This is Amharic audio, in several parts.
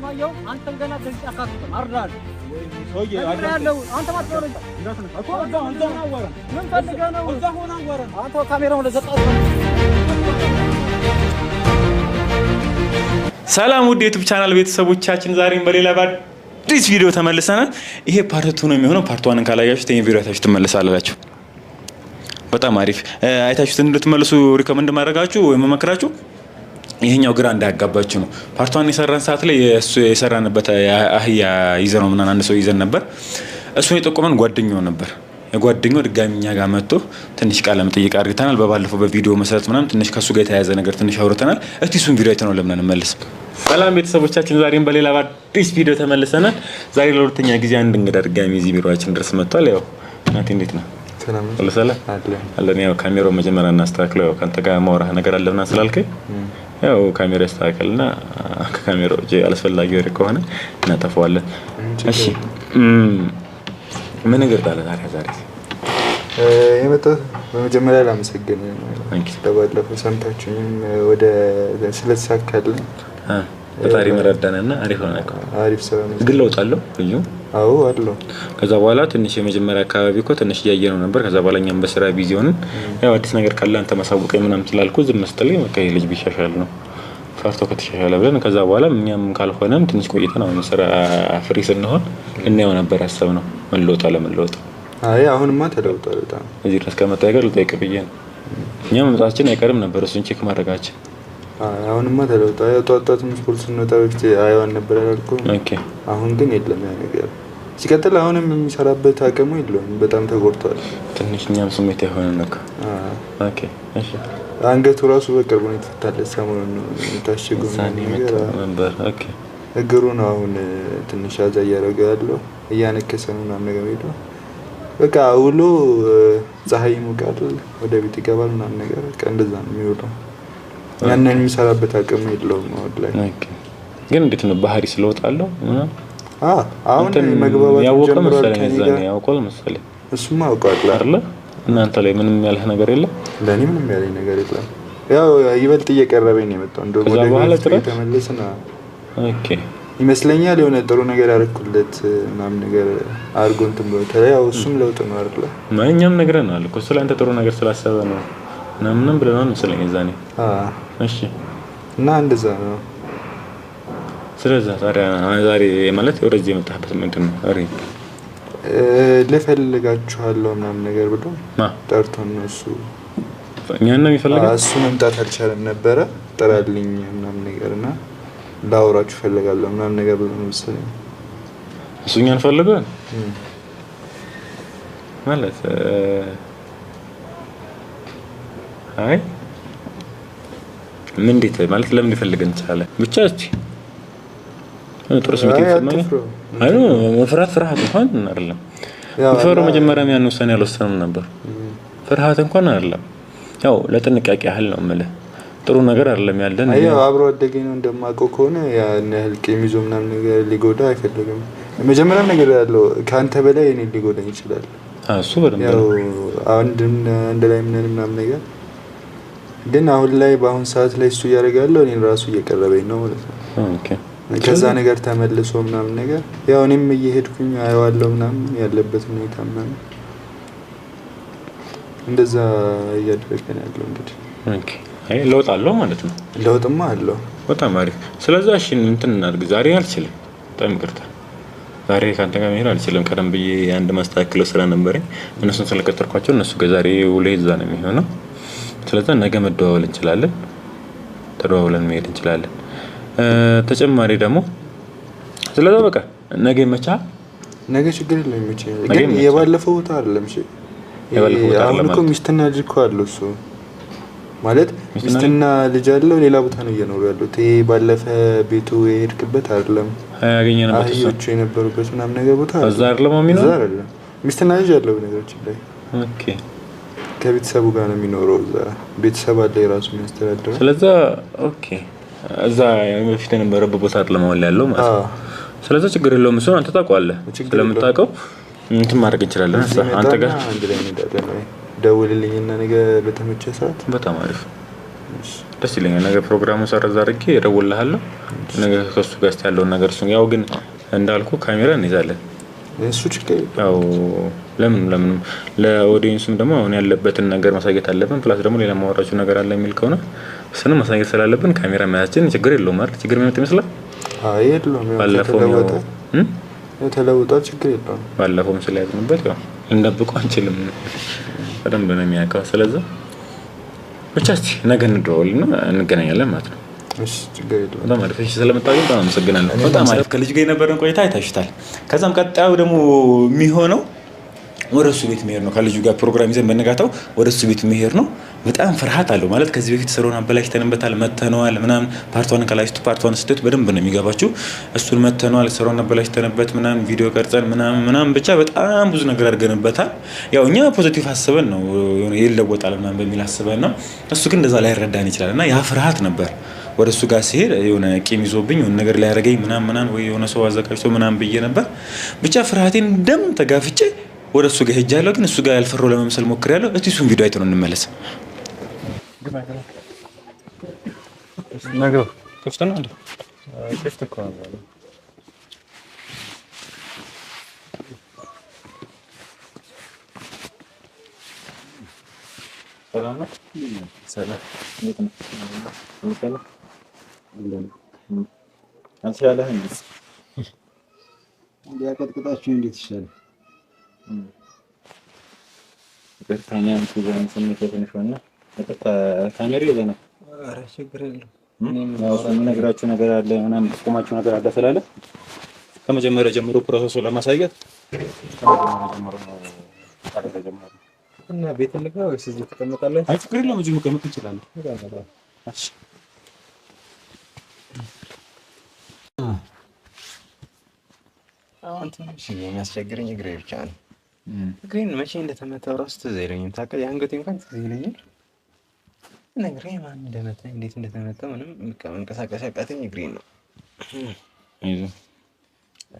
ማየው አንተም ገና በዚህ አካፍት አርዳል ሶዬ አይደለም አንተ ማጥወረኝ እኮ አንተ አወራ ምን ፈልገህ ነው እዛ ሆነ አወራ አንተ ካሜራውን ለዘጣው ሰላም ውድ የዩቲዩብ ቻናል ቤተሰቦቻችን ዛሬም በሌላ አዲስ ቪዲዮ ተመልሰናል። ይሄ ፓርት 2 ነው የሚሆነው። ፓርት 1 ካላያችሁት ይሄን ቪዲዮ አይታችሁ ትመለሳላችሁ። በጣም አሪፍ አይታችሁት እንድትመለሱ ሪከመንድ ማድረጋችሁ ወይ መመክራችሁ ይሄኛው ግራ እንዳያጋባችሁ ነው። ፓርት 1 የሰራን ሰዓት ላይ እሱ የሰራንበት አህያ ይዘነው ምናምን አንድ ሰው ይዘን ነበር። እሱን የጠቆመን ጓደኛው ነበር። የጓደኛው ድጋሚኛ ጋር መጥቶ ትንሽ ቃለ መጠይቅ አድርገናል። በባለፈው በቪዲዮ መሰረት ምናምን ትንሽ ከሱ ጋር የተያያዘ ነገር ትንሽ አውርተናል። እስቲ እሱን ቪዲዮ አይተነው ለምን እንመለስ። ሰላም ቤተሰቦቻችን ዛሬም በሌላ አዲስ ቪዲዮ ተመልሰናል። ዛሬ ለሁለተኛ ጊዜ አንድ እንግዳ ድጋሚ እዚህ ቢሮአችን ድረስ መጥቷል። ያው እናቴ እንዴት ነው? ሰላም አለን። ያው ካሜራው መጀመሪያ እናስተካክለው። ካንተ ጋር ማውራህ ነገር አለና ስላልከኝ ያው ካሜራ ያስተካክልና ከካሜራው ጄ አልፈላጊ ወሬ ከሆነ እናጠፋዋለን። እሺ ምን ነገር ታለ ዛሬ የመጣው በመጀመሪያ ላመሰግን ስለባለፈው ሰምታችሁኝ ወደ ስለተሳካልን በታሪ መረዳናና አሪፍ ሆነ። አሪፍ ሰው ነው። ግን ለውጥ አለው ልዩ? አዎ አለው። ከዛ በኋላ ትንሽ የመጀመሪያ አካባቢ እኮ ትንሽ ያየነው ነበር። ከዛ በኋላ እኛም በስራ ቢዚ ሆነን ያው አዲስ ነገር ካለ አንተ ማሳወቀኝ ምናምን ስላልኩ ዝም መስጠልኝ በቃ ይሄ ልጅ ቢሻሻል ነው ፈርቶ ከተሻሻለ ብለን ከዛ በኋላ እኛም ካልሆነም ትንሽ ቆይተን አሁን ስራ ፍሪ ስንሆን እናየው ነበር ያሰብነው ምን ለውጥ አለ ምን ለውጥ። አይ አሁንማ ተለውጧል በጣም። እዚህ ድረስ ከመጣ ነገር ልጠይቅ ብዬ ነው። እኛም መምጣታችን አይቀርም ነበር እሱን ቼክ ማድረጋችን። አሁንማ ተለውጧል። ያጧጧትም ስፖርት ስንወጣ በፊት አይዋን ነበር ያልኩህ። ኦኬ አሁን ግን የለም ያ ነገር። ሲቀጥል አሁንም የሚሰራበት አቅሙ የለውም። በጣም ተጎድቷል። ትንሽ እኛም ስሜት የሆነ ነገር። ኦኬ እሺ። አንገቱ ራሱ በቅርቡ ነው የተፈታለት። ሰሞኑን ታሽጉ ነበር። ኦኬ እግሩ ነው አሁን ትንሽ አዛ እያደረገ ያለው እያነከሰ ነው ምናምን ነገር ሄዶ በቃ ውሎ ፀሐይ ይሞቃል ወደ ቤት ይገባል ምናምን ነገር በቃ እንደዛ ነው የሚወጣው። ያንን የሚሰራበት አቅም የለውም አሁን ላይ። ኦኬ ግን እንዴት ነው ባህሪ ስለወጣለው ምናምን? አሁን መግባባት ያወቀው መሰለኝ እዛኔ ያወቀው መሰለኝ። እሱማ አውቃለሁ አይደል? እናንተ ላይ ምንም ያለህ ነገር የለም? ለኔ ምንም ያለኝ ነገር የለም። ያው ይበልጥ እየቀረበኝ ነው የመጣው እንደው ወደ ቤት ተመለስና ኦኬ ይመስለኛል የሆነ ጥሩ ነገር ያረኩለት ምናምን ነገር አርጎ እንትን ብሎ ያው እሱም ለውጥ ነው አይደል? ማንኛውም ነግረናል እኮ ስለአንተ ጥሩ ነገር ስላሰበ ነው ምንም ብለናል መሰለኝ እዛኔ። እሺ እና እንደዛ ነው። ስለዚህ ዛሬ ማለት ወደዚህ የመጣህበት ምንድን ነው? አሪ ልፈልጋችኋለሁ ምናምን ነገር ብሎ ጠርቶን ነው እሱ። እኛን ነው የሚፈልገው? እሱ መምጣት አልቻለም ነበረ። ጠራልኝ ምናምን ነገርና ላውራችሁ ፈልጋለሁ ምናምን ነገር ብሎ ነው መሰለኝ። እሱ እኛን ፈልገው ማለት አይ ምን እንዴት ማለት ለምን ይፈልገን ይችላል? ብቻ እስቲ ጥሩ ስሜት ይሰማኝ። አይ ፍርሃት እንኳን አይደለም። ይፈሩ መጀመሪያም ያን ወሰን ያልወሰንም ነበር። ፍርሃት እንኳን አይደለም። ያው ለጥንቃቄ ያህል ነው ማለት ጥሩ ነገር አይደለም ያለን። አይ አብሮ አደገኝ ነው እንደማውቀው ከሆነ ያን ያህል ቂም ይዞ ምናምን ነገር ሊጎዳ አይፈልግም። መጀመሪያም ነገር ያለው ካንተ በላይ እኔ ሊጎዳኝ ይችላል። እሱ በደንብ ያው አንድ ላይ ምናምን ነገር ግን አሁን ላይ በአሁን ሰዓት ላይ እሱ ያደርጋለው እኔን ራሱ እየቀረበኝ ነው ማለት ነው። ኦኬ ከዛ ነገር ተመልሶ ምናምን ነገር ያው እኔም እየሄድኩኝ አየዋለሁ ምናምን ያለበት ሁኔታ ምናምን እንደዛ እያደረገን ያለው እንግዲህ። ኦኬ አይ ለውጥ አለው ማለት ነው። ለውጥማ አለው በጣም አሪፍ። ስለዚህ እሺ እንትን እናድርግ። ዛሬ አልችልም በጣም ይቅርታ። ዛሬ ካንተ ጋር መሄድ አልችልም። ቀደም ብዬ አንድ ማስተካከለው ስራ ነበረኝ እነሱን ስለቀጠርኳቸው እነሱ ጋር ዛሬ ውሎ እዛ ነው የሚሆነው። ስለዚህ ነገ መደዋወል እንችላለን። ተደዋውለን መሄድ እንችላለን። ተጨማሪ ደግሞ ስለዚህ በቃ ነገ መቻ ነገ ችግር የለም ይመቻል። ግን የባለፈው ቦታ አይደለም እሺ። አሁን እኮ ሚስትና ልጅ እኮ አለው እሱ ማለት ሚስትና ልጅ አለው ሌላ ቦታ ነው እየኖሩ ያሉት። ይሄ ባለፈ ቤቱ የሄድክበት አይደለም ያገኘንበት እሱ አህዮቹ የነበሩበት ምናምን ነገር ቦታ እዛ አይደለም የሚኖር እዛ አይደለም። ሚስትና ልጅ አለው ነገሮችን ላይ ኦኬ ከቤተሰቡ ጋር ነው የሚኖረው። እዛ ቤተሰብ አለ የራሱ የሚያስተዳድረው። ስለዚህ ኦኬ እዛ በፊት የነበረበት ቦታ አይደለም አሁን ያለው ማለት ነው። ስለዚህ ችግር የለውም። እሱ አንተ ታውቀዋለህ። ስለምታውቀው እንትን ማድረግ እንችላለን። አንተ ጋር አንድ ላይ እንሄዳለን ወይ ደውልልኝና ነገ በተመቸ ሰዓት። በጣም አሪፍ ደስ ይለኛል። ነገ ፕሮግራሙን ሰርዝ አድርጌ እደውልልሃለሁ። ነገ ከሱ ጋር ያለውን ነገር እሱ ያው ግን እንዳልኩ ካሜራ እንይዛለን። እሱ ችግር ያው ለምን ለኦዲየንሱም ደግሞ አሁን ያለበትን ነገር ማሳየት አለብን። ፕላስ ደግሞ ሌላ ማወራችሁ ነገር አለ የሚል ከሆነ እሱንም ማሳየት ስላለብን ካሜራ መያዛችን ችግር የለውም አይደል? ችግር የሚመጣ ይመስላል? አይ የለውም። የተለወጠ ችግር የለውም። ባለፈውም ስለያዝንበት ያው ልንደብቀው አንችልም። በደንብ ነው የሚያውቀው። ስለዚህ ብቻ እስቲ ነገ እንደውልና እንገናኛለን ማለት ነው። እሺ ችግር የለውም። በጣም አሪፍ። እሺ ስለመጣችሁ በጣም አመሰግናለሁ። በጣም አሪፍ። ከልጅ ጋር የነበረን ቆይታ አይታችሁታል። ከዛም ቀጣዩ ደግሞ የሚሆነው ወደ እሱ ቤት መሄድ ነው። ከልጁ ጋር ፕሮግራም ይዘን በነጋታው ወደ እሱ ቤት መሄድ ነው። በጣም ፍርሃት አለው ማለት ከዚህ በፊት ስራውን አበላሽተንበታል፣ መተነዋል ምናምን። ፓርቷን ካላይስቱ ፓርቷን ስትት በደንብ ነው የሚገባችሁ። እሱን መተነዋል፣ ስራውን አበላሽተንበት ምናምን ቪዲዮ ቀርጸን ምናምን ብቻ በጣም ብዙ ነገር አድርገንበታል። ያው እኛ ፖዚቲቭ አስበን ነው ይለወጣል ምናምን በሚል አስበን ነው። እሱ ግን እንደዛ ላይ ረዳን ይችላል እና ያ ፍርሃት ነበር። ወደ እሱ ጋር ሲሄድ የሆነ ቂም ይዞብኝ የሆነ ነገር ላይ ያደርገኝ ምናምን ወይ የሆነ ሰው አዘጋጅቶ ምናምን ብዬ ነበር። ብቻ ፍርሃቴን ደም ተጋፍጬ ወደ እሱ ጋር ሄጃለሁ። ግን እሱ ጋር ያልፈራው ለመምሰል ሞክሬያለሁ። እስቲ እሱን ቪዲዮ አይተን እንመለስ። ነገሩ ክፍት ነው እንዴ? ክፍት እኮ ነው። ሰላም ነው። ሰላም እንዴት ነው? አልቻለህ እንዴ? እንዲያቀጥቅጣችሁ እንዴት ይሻላል? በታኛም ሲዘን ስሜት ትንሽ ሆነ ካሜራ ይዘና ኧረ ችግር የለውም። ያው የምነግራችሁ ነገር አለ ምናምን ቆማችሁ ነገር አለ ስላለ ከመጀመሪያ ጀምሮ ፕሮሰሱን ለማሳየት እና ቤት እንግባ ወይስ እዚህ ተቀመጣለህ? አይ ችግር የለውም እዚህ መቀመጥ እንችላለን። እሺ አሁን ትንሽ የሚያስቸግረኝ እግሬ ብቻ ነው። እግሬን መቼ እንደተመታው እራሱ ትዝ አይለኝም። ታውቃለህ? የአንገቴ እንኳን ትዝ ይለኛል። እግሬ ማን እንደመታኝ እንዴት እንደተመታ ምንም መንቀሳቀስ ያቃተኝ እግሬን ነው።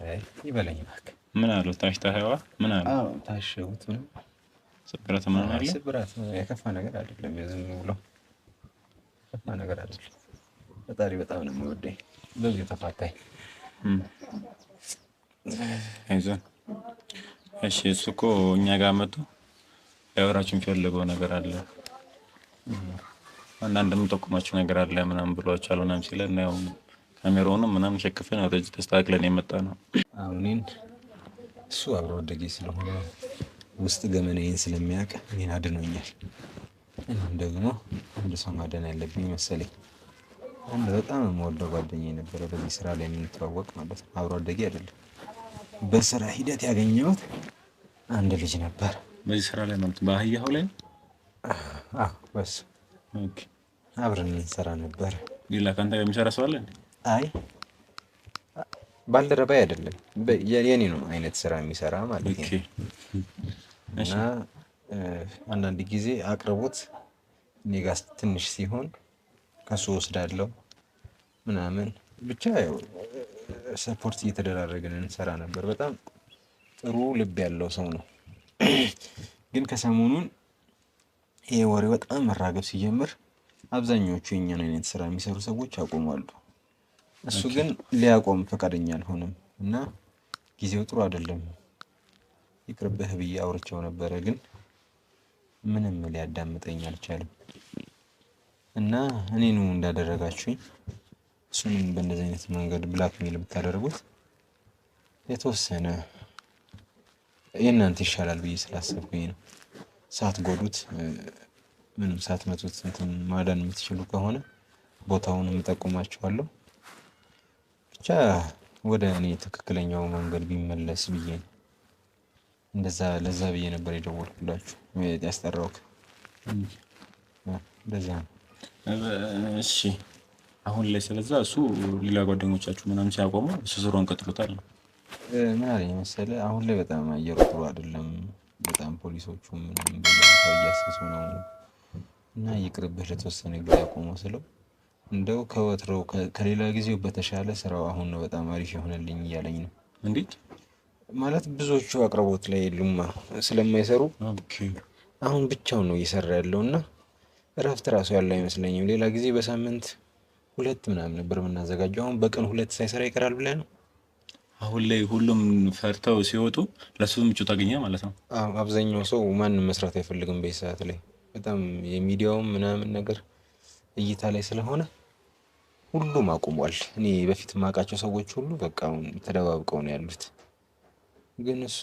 አይ ይበለኝ እባክህ። ምን አለው ታሽታኸዋ? ምን አለው? አዎ ታሸሁት። ምንም ስብራት ምናምን አለ? ስብራት የከፋ ነገር አይደለም። ዝም ብሎ የከፋ ነገር አይደለም። ፈጣሪ በጣም ነው የሚወደኝ። በዚህ ተፋታኝ። አይዞህ። እሺ እሱ እኮ እኛ ጋር መጥቶ ያወራችሁ የሚፈልገው ነገር አለ። አንዳንድ የምጠቁማችሁ ነገር አለ ምናምን ብሏችኋል ምናምን ሲለን ያው ካሜራውንም ምናምን ሸክፈን ወደዚህ ተስተካክለን የመጣ ነው። እኔን እሱ አብሮ ወደጌ ስለሆነ ውስጥ ገመናዬን ስለሚያውቅ እኔን አድኖኛል። እኔም ደግሞ አንድ ሰው ማደን ያለብኝ መሰለኝ። አንድ በጣም የምወደው ጓደኛዬ ነበረ በዚህ ስራ ላይ የምንተዋወቅ ማለት ነው። አብሮ ወደጌ አይደለም፣ በስራ ሂደት ያገኘሁት አንድ ልጅ ነበር። በዚህ ስራ ላይ ማለት በአህያው ላይ አዎ በስ ኦኬ አብረን እንሰራ ነበር። ሌላ ካንተ ጋር የሚሰራ ሰው አለ እንዴ? አይ ባልደረባዬ አይደለም፣ የኔ ነው አይነት ስራ የሚሰራ ማለት ነው። ኦኬ እና አንዳንድ ጊዜ አቅርቦት እኔ ጋር ትንሽ ሲሆን ከሱ ወስዳለሁ ምናምን ብቻ ያው ሰፖርት እየተደራረግን እንሰራ ነበር። በጣም ጥሩ ልብ ያለው ሰው ነው። ግን ከሰሞኑን ይሄ ወሬ በጣም መራገብ ሲጀምር አብዛኞቹ የኛን አይነት ስራ የሚሰሩ ሰዎች ያቆማሉ። እሱ ግን ሊያቆም ፈቃደኛ አልሆነም እና ጊዜው ጥሩ አይደለም ይቅርብህ ብዬ አውርቼው ነበረ። ግን ምንም ሊያዳምጠኝ አልቻለም እና እኔኑ እንዳደረጋችሁኝ እሱንም በእንደዚህ አይነት መንገድ ብላክሜል ብታደርጉት የተወሰነ የእናንተ ይሻላል ብዬ ስላሰብኩኝ ነው። ሳትጎዱት ምንም ሳትመቱት እንትን ማዳን የምትችሉ ከሆነ ቦታውን እጠቁማችኋለሁ። ብቻ ወደ እኔ ትክክለኛው መንገድ ቢመለስ ብዬ ነው። ለዛ ብዬ ነበር የደወልኩላችሁ ያስጠራሁት። እንደዛ ነው። እሺ አሁን ላይ ስለዛ እሱ ሌላ ጓደኞቻችሁ ምናምን ሲያቆሙ እሱ ስራውን ቀጥሎታል ነው? ምን አለኝ መሰለህ፣ አሁን ላይ በጣም አየሩ ጥሩ አይደለም። በጣም ፖሊሶቹ ምንም በየቦታው እያሰሱ ነው እና ይቅርብህ ለተወሰነ ጊዜ አቆመው ስለው እንደው ከወትሮው ከሌላ ጊዜው በተሻለ ስራው አሁን ነው በጣም አሪፍ የሆነልኝ እያለኝ ነው። እንዴት ማለት ብዙዎቹ አቅርቦት ላይ የሉም ስለማይሰሩ አሁን ብቻውን ነው እየሰራ ያለው እና እረፍት ራሱ ያለው አይመስለኝም። ሌላ ጊዜ በሳምንት 2 ምናምን ነበር የምናዘጋጀው። አሁን በቀን 2 ሳይሰራ ይቀራል ብለህ ነው? አሁን ላይ ሁሉም ፈርተው ሲወጡ ለሱ ምቾት አገኘ ማለት ነው። አብዛኛው ሰው ማንም መስራት አይፈልግም በዚህ ሰዓት ላይ። በጣም የሚዲያውም ምናምን ነገር እይታ ላይ ስለሆነ ሁሉም አቁሟል። እኔ በፊት የማውቃቸው ሰዎች ሁሉ በቃ አሁን ተደባብቀው ነው ያሉት። ግን እሱ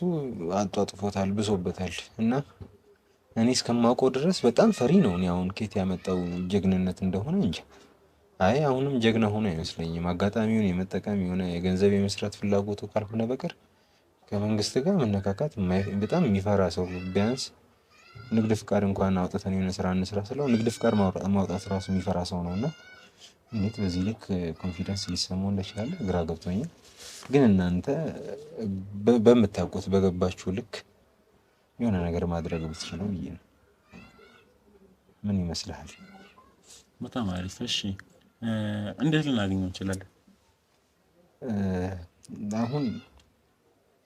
አጧጥፎታል፣ ብሶበታል። እና እኔ እስከማውቀው ድረስ በጣም ፈሪ ነው። እኔ አሁን ኬት ያመጣው ጀግንነት እንደሆነ እንጂ አይ አሁንም ጀግና ሆኖ አይመስለኝም። አጋጣሚውን የመጠቀም የሆነ የገንዘብ የመስራት ፍላጎቱ ካልሆነ በቀር ከመንግስት ጋር መነካካት በጣም የሚፈራ ሰው። ቢያንስ ንግድ ፍቃድ እንኳን አውጥተን የሆነ ስራ እንስራ ስለው ንግድ ፍቃድ ማውጣት ራሱ የሚፈራ ሰው ነው። እና እንዴት በዚህ ልክ ኮንፊደንስ ሊሰማው እንደቻለ ግራ ገብቶኛል። ግን እናንተ በምታውቁት በገባችሁ ልክ የሆነ ነገር ማድረግ ብትችሉ ብዬ ነው። ምን ይመስልሃል? በጣም አሪፍ። እሺ እንዴት ልናገኘው እንችላለን? አሁን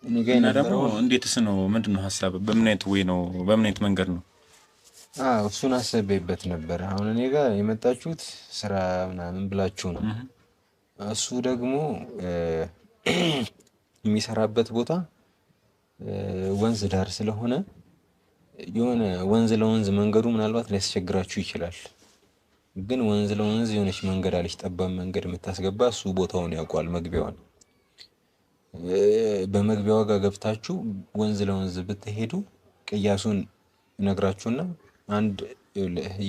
እኔ ጋር እና ደግሞ እንዴትስ ነው? ምንድነው ሀሳብ? በምን አይነት ወይ ነው? በምን አይነት መንገድ ነው? እሱን አሰቤበት ነበር። አሁን እኔ ጋር የመጣችሁት ስራ ምናምን ብላችሁ ነው። እሱ ደግሞ የሚሰራበት ቦታ ወንዝ ዳር ስለሆነ የሆነ ወንዝ ለወንዝ መንገዱ ምናልባት ሊያስቸግራችሁ ይችላል። ግን ወንዝ ለወንዝ የሆነች መንገድ አለች፣ ጠባብ መንገድ የምታስገባ። እሱ ቦታውን ያውቋል፣ መግቢያዋን። በመግቢያዋ ጋር ገብታችሁ ወንዝ ለወንዝ ብትሄዱ ቅያሱን ነግራችሁና አንድ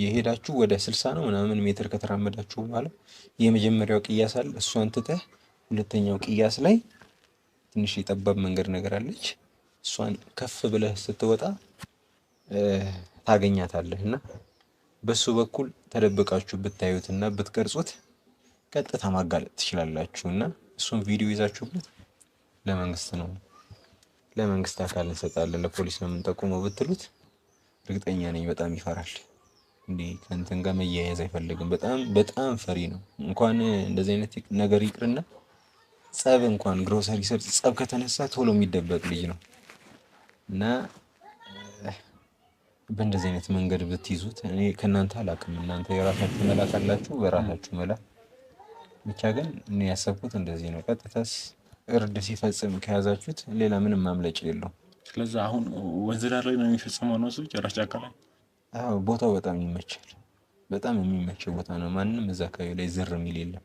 የሄዳችሁ ወደ 60 ነው ምናምን ሜትር ከተራመዳችሁ በኋላ የመጀመሪያው ቅያስ አለ። እሷን ትተህ ሁለተኛው ቅያስ ላይ ትንሽ የጠባብ መንገድ ነገር አለች። እሷን ከፍ ብለህ ስትወጣ ታገኛታለህ። እና በሱ በኩል ተደብቃችሁ ብታዩትና ብትቀርጹት ቀጥታ ማጋለጥ ትችላላችሁ። እና እሱን ቪዲዮ ይዛችሁበት ለመንግስት አካል እንሰጣለን፣ ለፖሊስ ነው የምንጠቁመው ብትሉት እርግጠኛ ነኝ በጣም ይፈራል። እንዴ ከእንትን ጋር መያያዝ አይፈልግም። በጣም ፈሪ ነው። እንኳን እንደዚህ አይነት ነገር ይቅርና ጸብ እንኳን ግሮሰሪ ሰርጥ ጸብ ከተነሳ ቶሎ የሚደበቅ ልጅ ነው። እና በእንደዚህ አይነት መንገድ ብትይዙት እኔ ከእናንተ አላውቅም። እናንተ የራሳችሁ መላ ካላችሁ በራሳችሁ መላ። ብቻ ግን እኔ ያሰብኩት እንደዚህ ነው። ቀጥታስ እርድ ሲፈጽም ከያዛችሁት ሌላ ምንም ማምለጭ የለው። ስለዚህ አሁን ወንዝ ዳር ላይ ነው የሚፈጽመው ነው እሱ ጭራሽ ጫካ ላይ? ቦታው በጣም ይመቻል። በጣም የሚመቸው ቦታ ነው። ማንም እዛ አካባቢ ላይ ዝር የሚል የለም።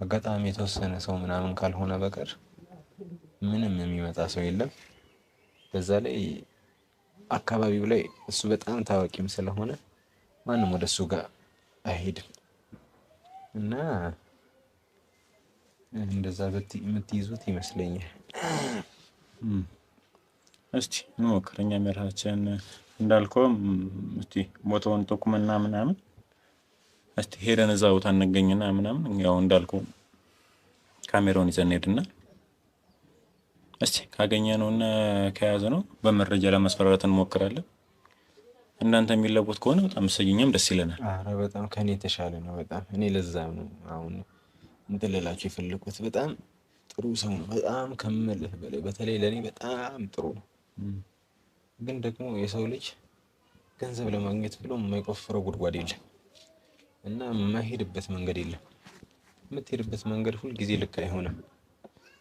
አጋጣሚ የተወሰነ ሰው ምናምን ካልሆነ በቀር ምንም የሚመጣ ሰው የለም። በዛ ላይ አካባቢው ላይ እሱ በጣም ታዋቂም ስለሆነ ማንም ወደ እሱ ጋር አይሄድም። እና እንደዛ የምትይዙት ይመስለኛል። እስቲ እንሞክር። እኛ መርሃችን እንዳልከውም እስቲ ቦታውን ጠቁመና ምናምን እስቲ ሄደን እዛ ቦታ እንገኝና ምናምን ያው እንዳልከው ካሜራውን ይዘን ሄድና እስቲ ካገኘነውና ከያዘነው በመረጃ ለማስፈራራት እንሞክራለን። እናንተ የሚለቦት ከሆነ በጣም ሰየኛም ደስ ይለናል። አረ በጣም ከኔ የተሻለ ነው። በጣም እኔ ለዛም ነው አሁን እንትን ልላችሁ የፈለኩት። በጣም ጥሩ ሰው ነው። በጣም ከምልህ በላይ በተለይ ለኔ በጣም ጥሩ ነው። ግን ደግሞ የሰው ልጅ ገንዘብ ለማግኘት ብሎ የማይቆፍረው ጉድጓድ የለም እና የማይሄድበት መንገድ የለም። የምትሄድበት መንገድ ሁል ጊዜ ልክ አይሆንም።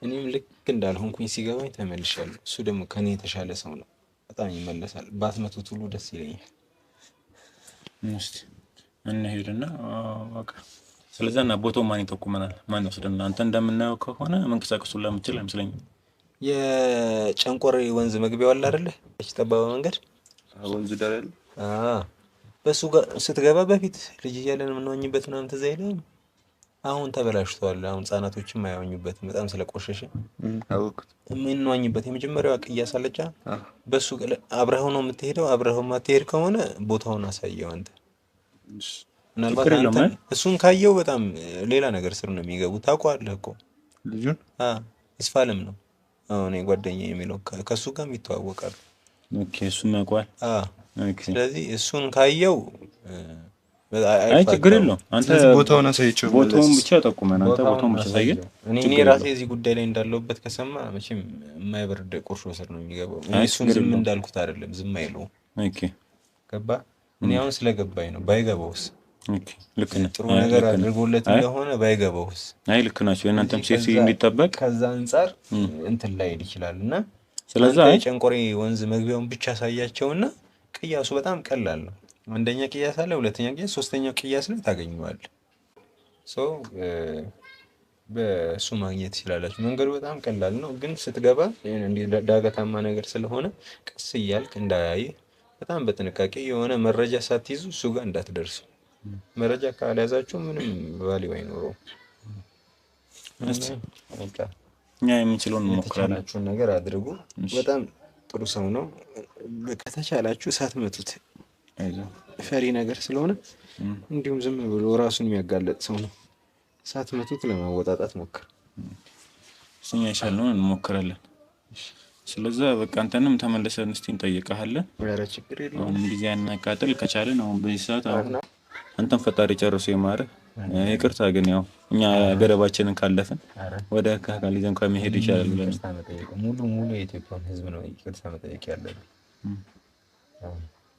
እኔም ልክ እንዳልሆንኩኝ ሲገባኝ ተመልሻለሁ። እሱ ደግሞ ከኔ የተሻለ ሰው ነው። በጣም ይመለሳል። ባትመቱት ሁሉ ደስ ይለኛል። እስቲ እንሄድና በቃ ስለዛና ቦታው ማን ይጠቁመናል? ማን ይወስደናል? አንተ እንደምናየው ከሆነ መንቀሳቀሱን ለምችል አይመስለኝም። የጨንቆሬ ወንዝ መግቢያው አለ አይደለ? እቺ ጠባባ መንገድ ወንዝ ዳር ያለ በሱ ጋር ስትገባ በፊት ልጅ እያለን የምንዋኝበት ምናምን ትዝ አይልም? አሁን ተበላሽቷል። አሁን ህጻናቶችም አያዋኙበትም በጣም ስለቆሸሸ። አውቁት የምንዋኝበት የመጀመሪያው ቅያስ አለቻ። በሱ አብረኸው ነው የምትሄደው። አብረኸው ማትሄድ ከሆነ ቦታውን አሳየው አንተ። ምናልባት አንተ እሱን ካየው በጣም ሌላ ነገር ስር ነው የሚገቡት። ታውቀዋለህ እኮ ልጁን ይስፋለም ነው አሁን ጓደኛዬ የሚለው ከሱ ጋር ይተዋወቃሉ። ኦኬ እሱን ያውቀዋል። ኦኬ ስለዚህ እሱን ካየው አይ ችግር የለውም። አንተ ቦታውን አሳይቼው ቦታውን ብቻ ጠቁመን አንተ ቦታውን ብቻ አሳየን። እኔ ራሴ እዚህ ጉዳይ ላይ እንዳለሁበት ከሰማ መቼም የማይበርድ ቁርሾ ስር ነው የሚገባው። እሱን ዝም እንዳልኩት አይደለም፣ ዝም አይለውም። ኦኬ ገባ። እኔ አሁን ስለገባኝ ነው። ባይገባውስ? ኦኬ ልክ ነህ። ጥሩ ነገር አድርጎለት እንደሆነ ባይገባውስ? አይ ልክ ናቸው። የእናንተም ሴፍቲ እንዲጠበቅ ከዛ አንፃር እንትን ላይ ይችላል እና ስለዚህ ጨንቆሬ ወንዝ መግቢያውን ብቻ ሳያቸውና ቅያሱ በጣም ቀላል ነው። አንደኛ ቅያስ አለ፣ ሁለተኛ ቅያስ፣ ሶስተኛው ቅያስ ላይ ታገኘዋለህ። በእሱ ማግኘት ትችላላችሁ። መንገዱ በጣም ቀላል ነው፣ ግን ስትገባ ዳገታማ ነገር ስለሆነ ቀስ እያልክ እንዳያይህ በጣም በጥንቃቄ የሆነ መረጃ ሳትይዙ እሱ ጋር እንዳትደርሱ። መረጃ ካልያዛችሁ ምንም ቫልዩ አይኖረውም። እኛ የምንችለውን እንሞክራለን። ነገር አድርጉ። በጣም ጥሩ ሰው ነው። ከተቻላችሁ ሳትመቱት። ፈሪ ነገር ስለሆነ እንዲሁም ዝም ብሎ ራሱን የሚያጋለጥ ሰው ነው። ሳትመቱት ለማወጣጣት ሞክር። እኛ የቻልነውን እንሞክራለን። ስለዚህ በቃ አንተንም ተመልሰን እስቲ እንጠይቀሃለን። ኧረ ችግር የለውም። አሁን ጊዜ ያናቃጥል ከቻለን አሁን በዚህ ሰዓት አንተም ፈጣሪ ጨርሶ ይማርህ። ይቅርታ ግን ያው እኛ ገደባችንን ካለፍን ወደ አካል ይዘን ከመሄድ ይቻላል ብለን ሙሉ የኢትዮጵያን ሕዝብ ነው ይቅርታ መጠየቅ ያለብን።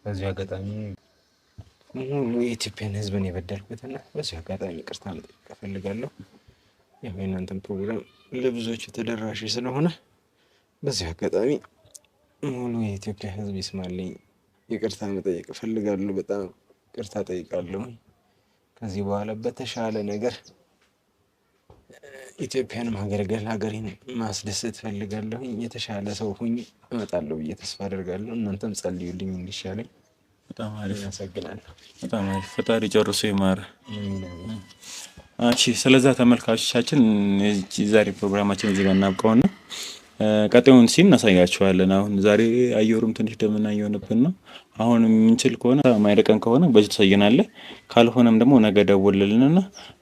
በዚህ አጋጣሚ ሙሉ የኢትዮጵያን ሕዝብን የበደልኩትና በዚህ አጋጣሚ ይቅርታ መጠየቅ እፈልጋለሁ። ያው የእናንተም ፕሮግራም ለብዙዎች ተደራሽ ስለሆነ በዚህ አጋጣሚ ሙሉ የኢትዮጵያ ሕዝብ ይስማልኝ፣ ይቅርታ መጠየቅ እፈልጋለሁ። በጣም ይቅርታ ጠይቃለሁ። ከዚህ በኋላ በተሻለ ነገር ኢትዮጵያን ማገልገል፣ ሀገሬን ማስደሰት እፈልጋለሁ። የተሻለ ሰው ሁኝ እመጣለሁ ብዬ ተስፋ አደርጋለሁ። እናንተም ጸልዩልኝ እንዲሻለኝ። በጣም አሪፍ አመሰግናለሁ። በጣም አሪፍ። ፈጣሪ ጨርሶ ይማርህ። እሺ፣ ስለዛ ተመልካቾቻችን ዛሬ ፕሮግራማችን እዚህ ጋር እናብቀውና ቀጣዩን ሲን እናሳያችኋለን። አሁን ዛሬ አየሩም ትንሽ ደመና እየሆነብን ነው። አሁን የምንችል ከሆነ ማይረቀን ከሆነ በዚህ ተሰየናለን፣ ካልሆነም ደግሞ ነገ ደውልልንና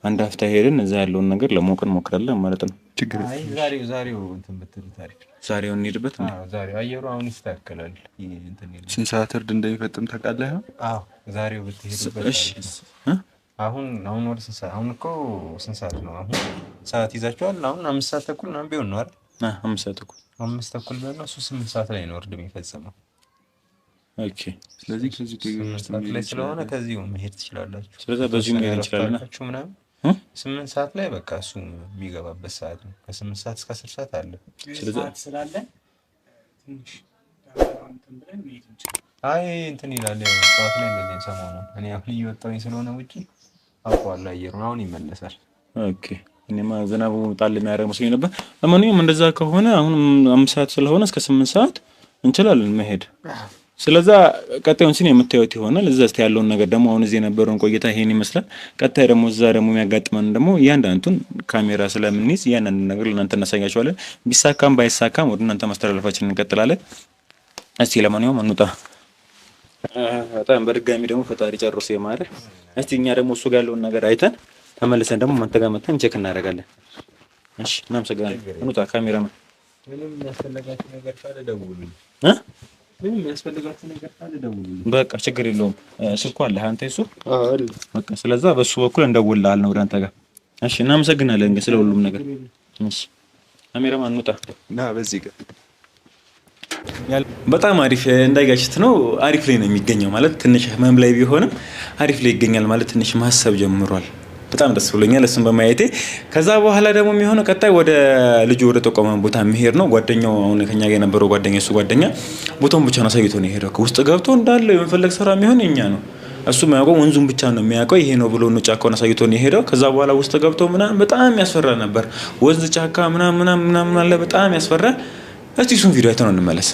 አንድ አፍታ ሄደን እዛ ያለውን ነገር ለማወቅ እንሞክራለን ማለት ነው። ችግር ዛሬው እንትን ብትል ታሪክ ዛሬው እንሂድበት ነው። ዛሬው አየሩ አሁን ይስተካከላል። ስንት ሰዓት እርድ እንደሚፈጥም ታውቃለህ? አዎ ዛሬው ብትሄድበት። እሺ አሁን ወደ ስንት ሰዓት? አሁን እኮ ስንት ሰዓት ነው? አሁን ሰዓት ይዛችኋል? አሁን 5 ሰዓት ተኩል ምናምን ቢሆን ነው አይደል? 5 ሰዓት ተኩል 5 ተኩል ቢሆን ነው። 8 ሰዓት ላይ ነው እርድ የሚፈጸመው። ኦኬ። ስለዚህ ከዚህ ሰዓት ላይ ስለሆነ ከዚህ መሄድ ትችላላችሁ። ስለዚህ በዚህ መሄድ እንችላለን ምናምን 8 ሰዓት ላይ በቃ እሱ የሚገባበት ሰዓት ነው። ከ8 ሰዓት እስከ 10 ሰዓት አለ። ስለዚህ ስላለ ትንሽ እንትን ብለን መሄድ እንችላለን። አይ እንትን ይላል ሰዓት ላይ እንደዚህ ሰሞኑን እኔ አሁን እየወጣሁኝ ስለሆነ ውጪ አውቀዋለሁ አየሩን። አሁን ይመለሳል። ኦኬ። እኔማ ዝናቡ ጣል የሚያደርግ መስሎኝ ነበር። ለማንኛውም እንደዛ ከሆነ አሁን 5 ሰዓት ስለሆነ እስከ 8 ሰዓት እንችላለን መሄድ። ስለዛ ቀጣዩን ሲን የምታዩት ይሆናል። እዛ እስቲ ያለውን ነገር ደግሞ አሁን እዚህ የነበረውን ቆይታ ይሄን ይመስላል። ቀጣይ ደግሞ እዛ ደግሞ የሚያጋጥመን ደግሞ እያንዳንዱን ካሜራ ስለምንይዝ እያንዳንዱን ነገር ለእናንተ እናሳያችኋለን። ቢሳካም ባይሳካም ወደ እናንተ ማስተላለፋችን እንቀጥላለን። እስቲ ለማንኛውም እንውጣ። በጣም በድጋሚ ደግሞ ፈጣሪ ጨርሶ ይማርህ። እስቲ እኛ ደግሞ እሱ ጋር ያለውን ነገር አይተን ተመልሰን ደግሞ አንተ ጋር መተን ቼክ እናደርጋለን። እሺ እናመሰግናለን። እንውጣ። ካሜራማን ምንም የሚያስፈልጋችሁ ነገር ካለ ደውሉልኝ። በቃ ችግር የለውም። ስልኩ አለ አንተ እሱ በቃ ስለዛ በሱ በኩል እንደውልልሃለን ወደ አንተ ጋር። እሺ እናመሰግናለን እንግዲህ ስለ ሁሉም ነገር። እሺ ካሜራማን እንውጣ እና በዚህ ጋር በጣም አሪፍ እንዳይጋችት ነው። አሪፍ ላይ ነው የሚገኘው ማለት ትንሽ ህመም ላይ ቢሆንም አሪፍ ላይ ይገኛል ማለት ትንሽ ማሰብ ጀምሯል። በጣም ደስ ብሎኛል እሱን በማየቴ። ከዛ በኋላ ደግሞ የሚሆነው ቀጣይ ወደ ልጁ ወደ ተቆመ ቦታ መሄድ ነው። ጓደኛው አሁን ከኛ ጋር የነበረው ጓደኛ እሱ ጓደኛ ቦታውን ብቻ ነው አሳይቶ ነው የሄደው። ውስጥ ገብቶ እንዳለ የመፈለግ ስራ የሚሆን እኛ ነው እሱ የሚያውቀው ወንዙን ብቻ ነው የሚያውቀው። ይሄ ነው ብሎ ነው ጫካውን አሳይቶ ነው የሄደው። ከዛ በኋላ ውስጥ ገብቶ ምናምን በጣም ያስፈራ ነበር። ወንዝ ጫካ ምናምን አለ በጣም ያስፈራ። እስቲ እሱን ቪዲዮ አይተን እንመለስ።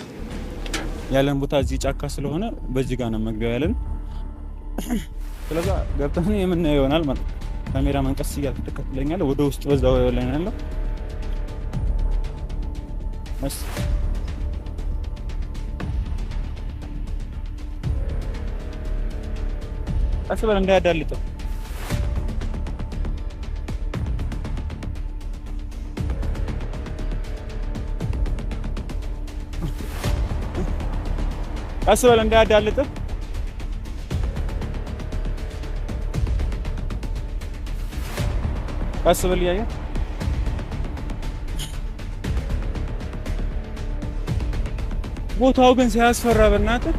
ያለን ቦታ እዚህ ጫካ ስለሆነ በዚህ ጋር ነው መግቢያው ያለን። ስለዛ ገብተን የምናየው ይሆናል ማለት ነው። ካሜራ መንቀስ እያልክ ትከተለኛለህ። ወደ ውስጥ በዛው ላይ ነው ያለው። እሺ አስበል እንዳያዳልጥ። አስበል እንዳያዳልጥ። አስበል ያያ ቦታው ግን ሲያስፈራ በእናትህ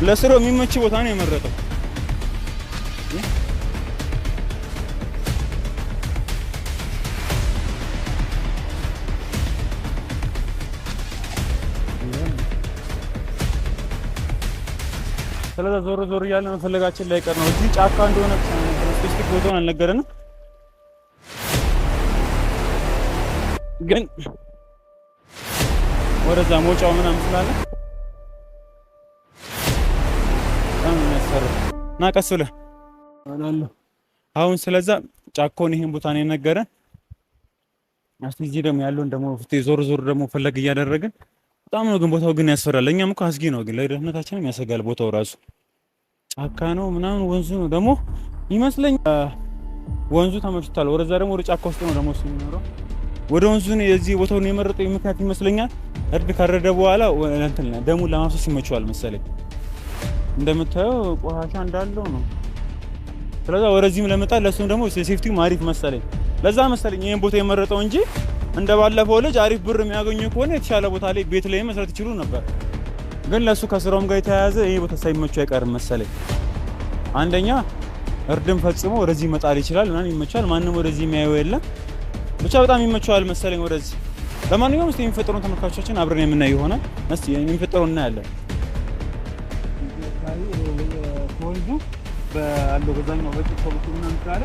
ለስራው የሚመች ቦታ ነው የመረጠው። ስለዛ ዞር እያለ መፈለጋችን ላይ ቀር ነው። እዚህ ጫካ እንደሆነ ስፔሲፊክ ቦታውን አልነገረንም፣ ግን ወደዛ ሞጫው ምናምን ስላለ ና ቀስ ብለህ አሁን ስለዛ ጫካውን ይሄን ቦታ ነው የነገረን። እስቲ እዚህ ደግሞ ያለውን ደግሞ ዞር ደግሞ ፈለግ እያደረግን በጣም ነው ግን ቦታው ግን ያስፈራል። ለኛም እኮ አስጊ ነው ግን ለደህንነታችንም ያሰጋል። ቦታው ራሱ ጫካ ነው ምናምን ወንዙ ነው ደግሞ ይመስለኝ ወንዙ ተመችቷል። ወደዛ ደግሞ ወደ ጫካ ውስጥ ነው ደግሞ የሚኖረው። ወደ ወንዙ ነው የዚህ ቦታውን የመረጠው ምክንያት ይመስለኛል እርድ ካረደ በኋላ እንትን ደሙን ለማፍሰስ ይመቸዋል መሰለኝ። እንደምታየው ቆሻሻ እንዳለው ነው። ስለዛ ወደዚህም ለመጣ ለሱም ደግሞ ሴፍቲው አሪፍ መሰለኝ። ለዛ መሰለኝ ይሄን ቦታ የመረጠው እንጂ እንደባለፈው ልጅ አሪፍ ብር የሚያገኙ ከሆነ የተሻለ ቦታ ላይ ቤት ላይ መስራት ይችሉ ነበር። ግን ለሱ ከስራውም ጋር የተያያዘ ይሄ ቦታ ሳይመቸው አይቀርም መሰለኝ። አንደኛ እርድም ፈጽሞ ወደዚህ መጣል ይችላል ምናምን ይመቻል። ማንንም ወደዚህ የሚያየው የለም። ብቻ በጣም ይመቸዋል መሰለኝ ወደዚህ። ለማንኛውም እስቲ የሚፈጠሩን ተመልካቾቻችን አብረን የምናየው ይሆናል። እስቲ የሚፈጠሩን እናያለን። ወንዙ በአለው በዛኛው በጭቆ ምናምን ካለ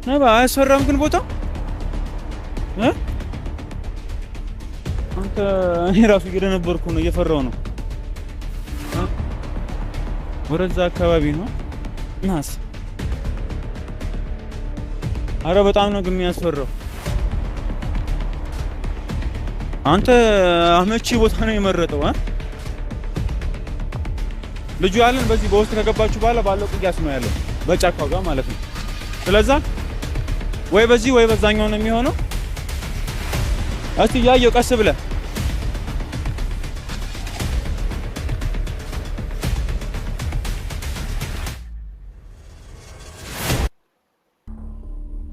ነባ አያስፈራም ግን ቦታው አንተ እኔ ራሱ እየደነበርኩ ነው እየፈራው ነው። ወደዛ አካባቢ ነው ናስ። አረ በጣም ነው ግን የሚያስፈራው። አንተ አመቺ ቦታ ነው የመረጠው ልጁ ያለን በዚህ በውስጥ ከገባችሁ በኋላ ባለው ቅያስ ነው ያለው በጫካው ጋር ማለት ነው። ስለዛ ወይ በዚህ ወይ በዛኛው ነው የሚሆነው። እስቲ ያየው ቀስ ብለህ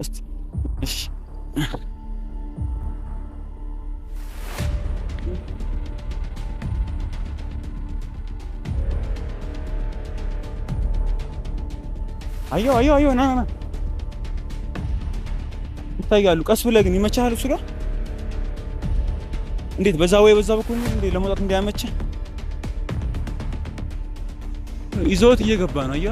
እስቲ እሺ አዮ ና ይታያሉ። ቀስ ብለህ ግን ይመቻል እሱ ጋር እንዴት በዛ ወይ በዛ በኩል እንዴ ለመውጣት እንዲያመች ይዞት እየገባ ነው። አያ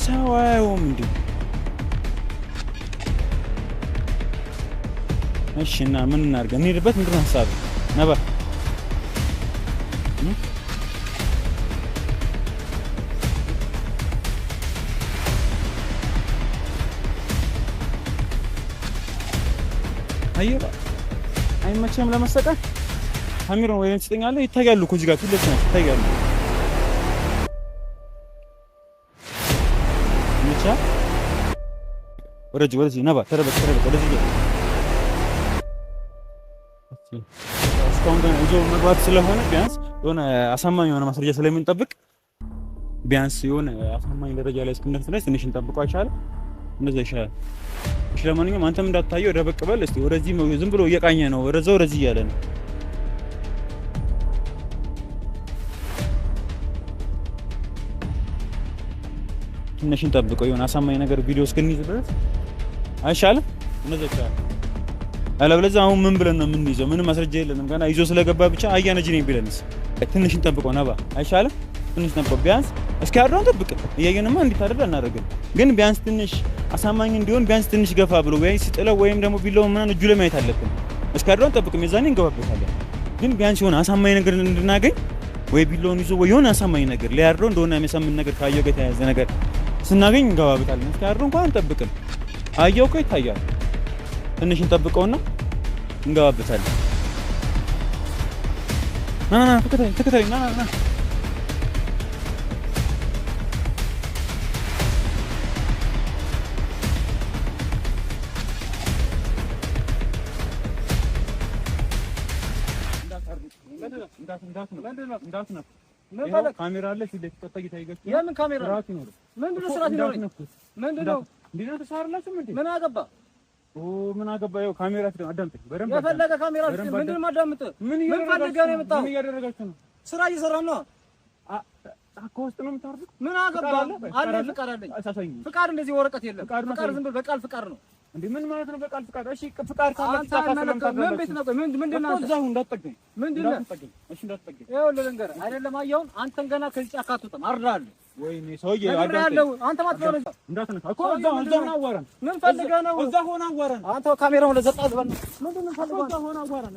ሰዋውም እንዴ እሺ እና ምን እናድርግ? እንሂድበት። ምንድን ነው ሀሳብ ነባ? አየባ አይመቸም ለመሰቀል አሚሮ ወይን ትጠኛለህ። ይታያሉ እኮ እዚህ ጋር ሁለት ናቸው ይታያሉ። ምቻ ወደዚህ ነባ ተረበክ ወደዚህ እስካሁን ግን ይዞ መግባት ስለሆነ ቢያንስ የሆነ አሳማኝ የሆነ ማስረጃ ስለምንጠብቅ ቢያንስ የሆነ አሳማኝ ደረጃ ላይ እስክንደርስ ድረስ ትንሽ እንጠብቀው አይሻልም? እንደዛ ይሻላል። እሺ ለማንኛውም አንተም እንዳታየው ደበቅ በል እስቲ። ወደዚህ ዝም ብሎ እየቃኘ ነው፣ ወደዚህ እያለ ነው። ትንሽ እንጠብቀው የሆነ አሳማኝ ነገር ቪዲዮ እስክንይዝ ድረስ አይሻልም? እንደዛ ይሻላል። አለበለዚያ አሁን ምን ብለን ነው የምንይዘው? ምንም ማስረጃ የለንም። ገና ይዞ ስለገባ ብቻ አያነጂ ነኝ ቢለንስ? ትንሽ እንጠብቀው ነባ አይሻልም? ትንሽ ነበር ቢያንስ እስኪ አድሮን ጠብቅ። እያየንማ እንዲታደርግ አናደርግም፣ ግን ቢያንስ ትንሽ አሳማኝ እንዲሆን ቢያንስ ትንሽ ገፋ ብሎ ወይ ሲጥለው ወይም ደግሞ ቢለው ምናምን እጁ ላይ ማየት አለብን። እስኪ አድሮን ጠብቅ፣ የዛኔ እንገባበታለን። ግን ቢያንስ የሆነ አሳማኝ ነገር እንድናገኝ ወይ ቢለውን ይዞ ወይ የሆነ አሳማኝ ነገር ሊያድረው እንደሆነ የሚያሳምን ነገር ካየው ጋር የተያያዘ ነገር ስናገኝ እንገባበታለን። እስኪ አድሮን እንኳን አንጠብቅም። አየው እኮ ይታያል። ትንሽ እንጠብቀውና እንገባበታለን። ና ተከተለኝ ና ካሜራ አለ ሲል ተጠቂ ታይገች። የምን ካሜራ? ስርዓት ይኖር። ምንድነው ስርዓት ይኖር? ምንድነው እንዴት ተሳርላችሁ? ምን አገባ? ምን አገባ? ይኸው ካሜራ ሲል አዳምጥ። በደንብ የፈለገ ካሜራ ሲል ምንድነው ማዳምጥ? ምን ፈልገህ ነው የመጣው? ምን እያደረጋችሁ ነው? ስራ እየሰራህ ነው። ጫካ ውስጥ ነው የምታርዱት? ምን አገባ? አለ ፍቃድ አለኝ። ፍቃድ እንደዚህ ወረቀት የለም። ፍቃድ ዝም ብሎ በቃል ፍቃድ ነው። እንዴ ምን ማለት ነው በቃል ፍቃድ? እሺ ፍቃድ ካለ ጫካ ስለምታርዱ ምን ቤት ነው? ምንድነው? እዛው እንዳትጠገኝ። ምንድነው? እሺ እንዳትጠገኝ። ይኸውልህ ልንገርህ አይደለም አየውን አንተን ገና ከዚህ ጫካ አትወጣም። አርዳለሁ። ወይኔ ሰውዬ አዳምጠኝ። አንተ ማትፈረው እንዳትነካ እኮ እዛው ሆነ አዋራን። ምን ፈልገህ ነው? እዛው ሆነ አዋራን። አንተ ካሜራውን ለዘጣ ዝባል። ምንድነው ፈልገህ? እዛው ሆነ አዋራን።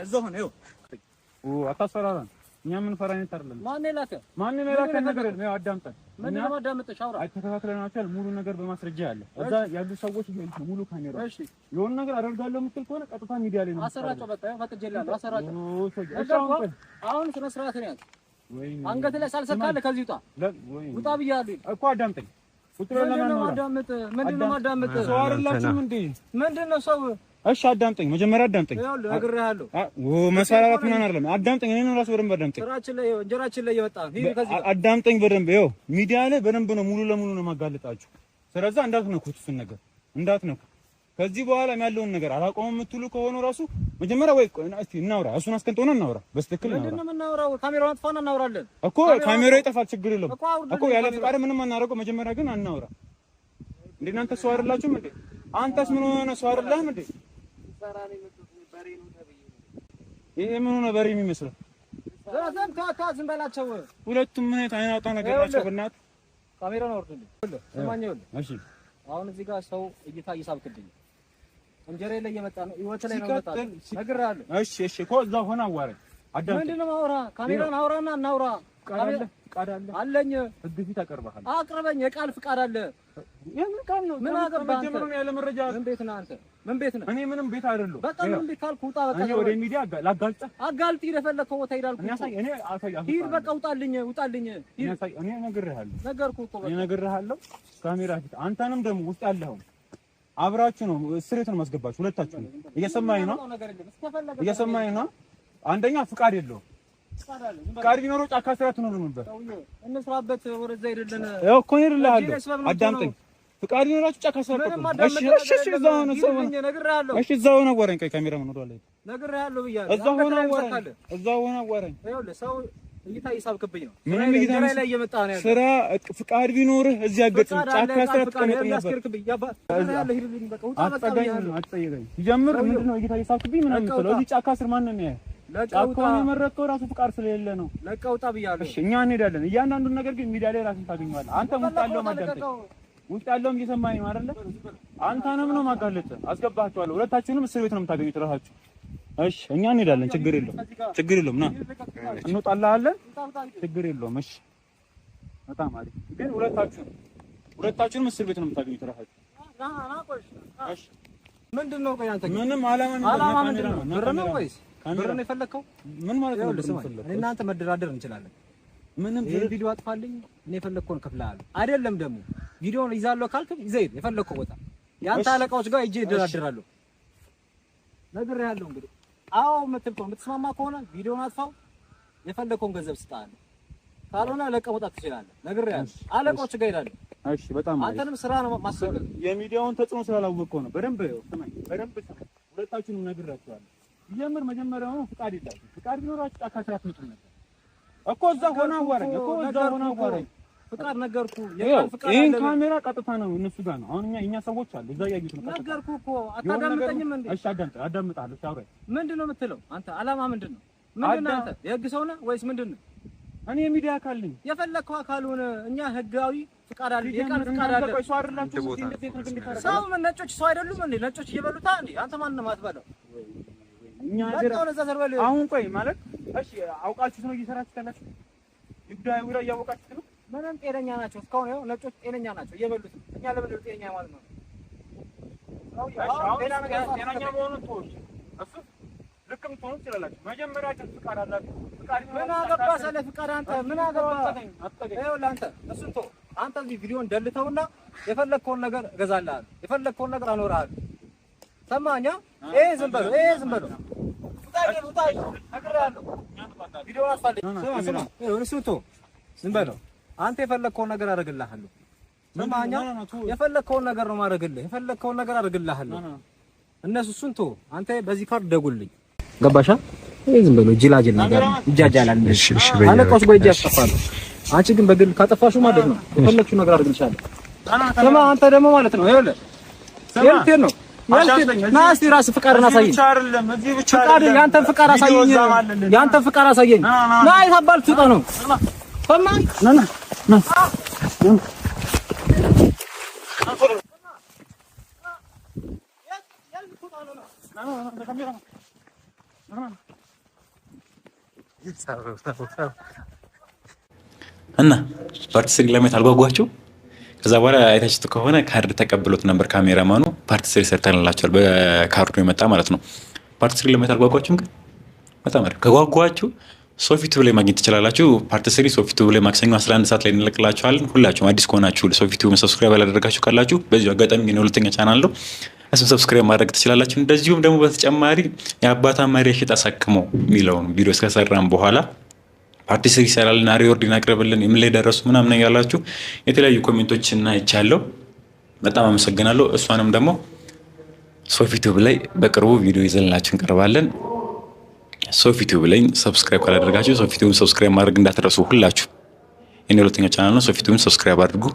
እዛው ሆነ ይኸው አታስፈራራን። እኛ ምን ፈራ አይነት አይደለም። ማን የላከ ነገር ነው? አዳምጠን ምንድነው ማዳምጠሽ? አውራ ተከታትለናቸዋል። ሙሉ ነገር በማስረጃ ያለ እዛ ያሉ ሰዎች ሙሉ ካሜራ የሆነ ነገር አደርጋለሁ የምትል ከሆነ ቀጥታ ሚዲያ ላይ ነው አሰራጨው። በቃ ፈቅጄልሃለሁ። አሰራጨው። አሁን ስነ ስርዓት ነው ያዝ። አንገት ላይ ሳልሰካለ ከዚህ ውጣ ውጣ ብያለሁ እኮ። አዳምጠኝ። ምንድነው ማዳምጥ? ሰው አይደላችሁም እንዴ? ምንድነው ሰው? እሺ አዳምጠኝ፣ መጀመሪያ አዳምጠኝ። ነግሬሃለሁ። መሰራራት ምን አይደለም። አዳምጠኝ። እኔ ነው ራሱ በደንብ አዳምጠኝ። እንጀራችን ላይ እየወጣ ነው። አዳምጠኝ በደንብ። ይኸው ሚዲያ ላይ በደንብ ነው ሙሉ ለሙሉ ነው ማጋለጣችሁ። ስለዚህ እንዳትነኩት፣ እሱን ነገር እንዳትነኩ። ከዚህ በኋላ ያለውን ነገር አላቆም የምትሉ ከሆነ ራሱ መጀመሪያ ወይ እስቲ እናውራ፣ እሱን አስቀንጦና እናውራ። በስትክክል እናውራ። ምንድነው የምናወራው? ካሜራውን አጥፋና እናውራለን እኮ። ካሜራው ይጠፋል፣ ችግር የለውም እኮ። ያለ ፍቃድ ምንም አናደርገው። መጀመሪያ ግን እናውራ። እንዴ እናንተ ሰው አይደላችሁም እንዴ? አንተስ ምን ሆነ? ሰው አይደለህም እንዴ? ይሄ ምን ሆነ? በሬ የሚመስለው ዝም በላቸው። ሁለቱም ምን አይነት አይናውጣ ነገር ናቸው። በእናትህ ካሜራውን አውርድልኝ። ስማኝ፣ እሺ አሁን እዚህ ጋር ሰው እይታ እየሳብክልኝ እንጀራዬ ላይ እየመጣ ነው። ህይወት ላይ ነው መጣ። ነግሬሃለሁ። እሺ እኮ እዛ ሆነ አዋራኝ። አዳምጥ። ምንድነው ማውራ? ካሜራውን አውራና እናውራ። ፍቃድ አለኝ። ህግ ፊት አቀርብሃለሁ። አቅርበኝ። የቃል ፍቃድ አለ። የምን ቃል ነው? ምን አገባህ? ጀምሮ ያለ መረጃ። ምን ቤት ነህ አንተ? ምን ቤት ነህ? እኔ ምንም ቤት አይደለሁ። በቃ ምን ቤት ካልኩ ውጣ። በቃ እኔ ወደ ሚዲያ ላጋልጥ። አጋልጥ። የፈለከው ቦታ ሄዳልኩ። እኔ ሂድ። በቃ ውጣልኝ። እኔ ነግሬሃለሁ። ነገርኩህ እኮ። እኔ ነግሬሃለሁ። ካሜራ ፊት አንተንም ደግሞ ውስጥ ያለኸው አብራችሁ ነው እስሬት ነው ማስገባችሁ። ሁለታችሁ ነው። እየሰማኸኝ ነው? እየሰማኸኝ ነው? አንደኛ ፍቃድ የለውም። ፍቃድ ቢኖረው ጫካ ስራ ትኖር ነበር። እንስራበት። ወደዛ ሄደልን ያው እኮ ሄድልሃለሁ። አዳምጠኝ። ፍቃድ ቢኖራችሁ ጫካ ስራ ትኖር። እሺ እዛው ነው ሰው ነግሬሃለሁ። እሺ እዛው ነው አዋራኝ። ቆይ ካሜራ ምን ወደኋላ ነግሬሃለሁ ብያለሁ። እዛው ሆነ አዋራኝ። እዛው ሆነ አዋራኝ። ይኸውልህ ሰው እይታ እየሳብክብኝ ነው። ምንም እይታ ላይ እየመጣ ነው ያለው። ስራ ፍቃድ ቢኖርህ እዚህ አገጥም ጫካ ስራ ትቀመጥ ነበር። አትጠይቀኝ። ሲጀምር ምንድነው እይታ እየሳብክብኝ ምናምን የምትለው? እዚህ ጫካ ስር ማን ነው የሚያየው? ጫካውን የመረጥከው ራሱ ፍቃድ ስለሌለ ነው። ለቀውጣ ብያለሁ። እሺ እኛ እንሄዳለን። እያንዳንዱን ነገር ግን ሚዲያ ላይ ራስን ታገኘዋለህ። አንተም ውስጥ ያለው ማዳመጥ ውስጥ ያለውም እየሰማኸኝ ነው አይደለ? አንተንም ነው ማጋለጥ። አስገባችኋለሁ። ሁለታችሁንም እስር ቤት ነው የምታገኙት ራሳችሁ። እሺ እኛ እንሄዳለን። ችግር የለውም። ና እንወጣልሃለን። ችግር የለውም። እሺ በጣም አሪፍ። ግን ሁለታችሁንም እስር ቤት ነው የምታገኙት ራሳችሁ። እሺ ምንድነው? ቆይ አንተ ምንም አላማ ምንድን ነው? ብር ነው ወይስ ብር ነው የፈለከው? ምን ማለት ነው? እኔ እናንተ መደራደር እንችላለን። ምንም ቪዲዮ አጥፋልኝ። እኔ የፈለግከውን እከፍልሃለሁ። አይደለም ደግሞ ቪዲዮውን ይዛለሁ ካልክ ይዘህ የፈለግከው ቦታ የአንተ አለቃዎች ጋር ሂጅ እደራደራለሁ። ነግሬሃለሁ። እንግዲህ አዎ የምትስማማ ከሆነ ቪዲዮን አጥፋው፣ የፈለከውን ገንዘብ ስጣለህ። ካልሆነ ለቀህ መውጣት ትችላለህ። ነግሬሃለሁ። አለቆች ጋር ሄዳለሁ። እሺ በጣም አንተንም ስራ ነው ማሰብ። የሚዲያውን ተጽዕኖ ስላላወቀው ነው። በደንብ ሁለታችሁንም ነግራችኋለሁ። ይጀምር መጀመሪያው ፍቃድ ይላችሁ። ፍቃድ ቢኖራችሁ ጫካ ስራ ትመጡ ነበር እኮ። እዛ ሆነ አዋራኝ እኮ እዛ ሆነ አዋራኝ። ፍቃድ ነገርኩ። ይሄን ካሜራ ቀጥታ ነው እነሱ ጋር ነው። አሁን እኛ ሰዎች አሉ እዛ ያዩት ነው። ነገርኩ እኮ አታዳምጠኝም እንዴ? እሺ አዳምጣለሁ። ታውራይ ምንድነው የምትለው አንተ? አላማ ምንድነው? ምንድነው አንተ? የህግ ሰው ነህ ወይስ ምንድነው? እኔ የሚዲያ አካል ነኝ። የፈለከው አካል ሆነ። እኛ ህጋዊ ፍቃድ አለ፣ የቀን ፍቃድ አለ። ሰው ምን ነጮች ሰው አይደሉም እንዴ? ነጮች እየበሉታ እንዴ? አንተ ማን ነው የማትበላው? እኛ አሁን ቆይ ማለት እሺ፣ አውቃችሁ ነው እየሰራችሁ ያላችሁ? ይጉዳዩ ላይ ያወቃችሁ ነው? ምንም ጤነኛ ናቸው እስካሁን። ይኸው ነጮች ጤነኛ ናቸው እየበሉት። እኛ ለምን ጤነኛ ማለት ነው? ጤነኛ መሆኑን ተወው። እሱ ልክም ትሆኑ ትችላላችሁ። መጀመሪያ ፍቃድ አላችሁ። ፍቃድ ምን አገባ ስለ ፍቃድ? አንተ ምን አገባ? ይኸውልህ አንተ እሱን ተው። አንተ እዚህ ቪዲዮን ደልተውና የፈለግከውን ነገር እገዛልሃለሁ፣ የፈለግከውን ነገር አኖርሃለሁ። ሰማኛ? ይሄ ዝም በለው፣ ይሄ ዝም በለው። ቪዲዮን አስፋልኝ። እሱን ተው፣ ዝም በለው። አንተ የፈለግከውን ነገር አደርግልሃለሁ። ሰማኛ? የፈለግከውን ነገር ነው ማድረግልህ፣ የፈለግከውን ነገር አደርግልሃለሁ። እነሱ እሱን ተው። አንተ በዚህ ካርድ ደጉልኝ። ገባሻ? ይሄ ዝም ብሎ ጅላጅል ነገር ይጃጃላል። እሺ አለቆች ጎይ ያስጠፋሉ። አንቺ ግን በግል ካጠፋሽው ማለት ነው የፈለግሽው ነገር አድርግልሻለሁ። ስማ አንተ ደግሞ ማለት ነው ይኸውልህ የልቴን ነው ናስቲ ራስ ፍቃድና አሳየኝ። ፍቃድ ያንተን ፍቃድ አሳየኝ። ያንተን ፍቃድ አሳየኝ። ና ይታባል ትውጣ ነው ሰማኝ። ና እና ፓርቲ ስሪ ለማየት አልጓጓችሁ? ከዛ በኋላ አይታችሁት ከሆነ ካርድ ተቀብሎት ነበር ካሜራማኑ። ፓርቲ ስሪ ሰርተንላችኋል፣ በካርዱ የመጣ ማለት ነው። ፓርቲ ስሪ ለማየት አልጓጓችሁም? ግን በጣም አሪፍ። ከጓጓችሁ ሶፊቱ ላይ ማግኘት ትችላላችሁ። ፓርቲ ስሪ ሶፊቱ ላይ ማክሰኞ 11 ሰዓት ላይ እንለቅላችኋለን። ሁላችሁም አዲስ ከሆናችሁ ሶፊቱ ሰብስክራይብ ያላደረጋችሁ ካላችሁ በዚሁ አጋጣሚ የሁለተኛ ቻናል ነው፣ እሱን ሰብስክራይብ ማድረግ ትችላላችሁ። እንደዚሁም ደግሞ በተጨማሪ የአባታ መሪ ሽጣ አሳክመው የሚለውን ቪዲዮ እስከሰራን በኋላ ፓርቲ ስሪ ይሰራልና ሪወርድ እናቅርብልን የምን ላይ ደረሱ ምናምን ያላችሁ የተለያዩ ኮሜንቶችን አይቻለሁ። በጣም አመሰግናለሁ። እሷንም ደግሞ ሶፊቱብ ላይ በቅርቡ ቪዲዮ ይዘንላችሁ እንቀርባለን። ሶፊቱብ ላይ ሰብስክራይብ ካላደረጋችሁ ሶፊቱብን ሰብስክራይብ ማድረግ እንዳትረሱ ሁላችሁ። የኔ ሁለተኛ ቻናል ነው፣ ሶፊቱብን ሰብስክራይብ አድርጉ።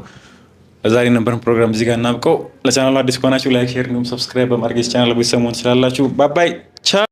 ለዛሬ የነበረን ፕሮግራም እዚህ ጋር እናብቀው። ለቻናሉ አዲስ ከሆናችሁ ላይክ፣ ሼር እንዲሁም ሰብስክራይብ በማድረግ ቻናል ቤተሰብ መሆን ትችላላችሁ። ባይ ባይ።